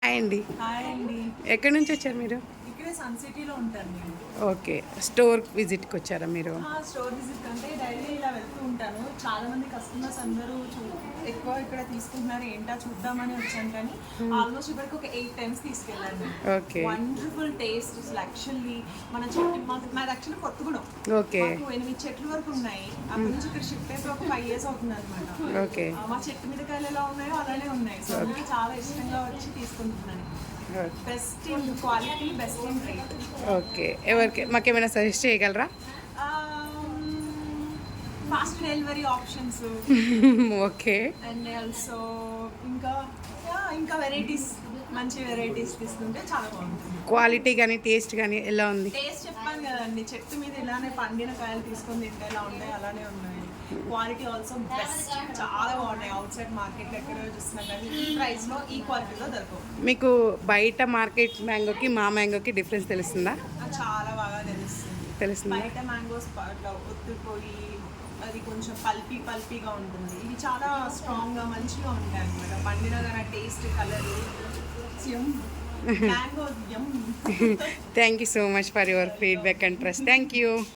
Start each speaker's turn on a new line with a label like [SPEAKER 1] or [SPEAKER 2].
[SPEAKER 1] Hi అండి.
[SPEAKER 2] Hi అండి.
[SPEAKER 1] ఎక్కడి నుంచి వచ్చారు మీరు?
[SPEAKER 2] ఇక్కడే సన్ సిటీలో ఉంటాను నేను.
[SPEAKER 1] ఓకే. స్టోర్ విజిట్కి వచ్చారా మీరు?
[SPEAKER 2] స్టోర్ విజిట్ అంటే డైలీ ఇలా వెళ్తూ ఉంటాను. చాలా మంది కస్టమర్స్ అందరూ ఎక్కువ ఇక్కడ తీసుకుంటున్నారు ఏంటా చూద్దామని వచ్చాను, కానీ ఆల్మోస్ట్ ఇప్పటికి ఒక 8 times తీసుకెళ్ళాను.
[SPEAKER 1] ఓకే.
[SPEAKER 2] వండర్ఫుల్ టేస్ట్ అసలు. యాక్చువల్లీ మన చెట్టు మాది యాక్చువల్లీ కొత్తగూడెం.
[SPEAKER 1] ఓకే.
[SPEAKER 2] మాకు 8 చెట్లు వరకు ఉన్నాయి. అప్పటి నుంచి ఇక్కడ షిఫ్ట్ అయిపోయి ఒక 5 years అవుతుంది అనమాట.
[SPEAKER 1] ఓకే.
[SPEAKER 2] మా చెట్టు మీద కాయలు ఎలా ఉన్నాయో అలానే ఉన్నాయి. సో అందుకే చాలా ఇష్టంగా వచ్చి తీసుకుంటున్నాను. Best in quality, best in rate.
[SPEAKER 1] Okay. ఎవరికి మాకేమైనా సజెస్ట్ చేయగలరా?
[SPEAKER 2] Fast delivery options
[SPEAKER 1] okay.
[SPEAKER 2] And also ఇంకా వెరైటీస్, మంచి వెరైటీస్ తీసుకుంటే చాలా బాగుంటుంది.
[SPEAKER 1] క్వాలిటీ కానీ టేస్ట్ కానీ ఎలా ఉంది?
[SPEAKER 2] టేస్ట్ చెప్పాను కదండి, చెట్టు మీద ఇలానే పండిన కాయలు తీసుకొని తింటే ఎలా ఉంటాయి అలానే ఉన్నాయి. క్వాలిటీ ఆల్సో బెస్ట్, చాలా బాగున్నాయి. అవుట్ సైడ్ మార్కెట్లో ఎక్కడ చూస్తున్నా కానీ ఈ ప్రైస్లో ఈ క్వాలిటీలో దొరకవు.
[SPEAKER 1] మీకు బయట మార్కెట్ మ్యాంగోకి మా మ్యాంగోకి డిఫరెన్స్ తెలుస్తుందా?
[SPEAKER 2] చాలా బాగా తెలుస్తుంది. బయట మ్యాంగోస్ అట్లా ఒత్తుపోయి అది కొంచెం పల్పీగా ఉంటుంది. ఇది చాలా స్ట్రాంగ్గా మంచిగా ఉంటాయి అన్నమాట. పండిన కానీ taste, colour, mango.
[SPEAKER 1] Thank you so much for your feedback and trust. Thank you.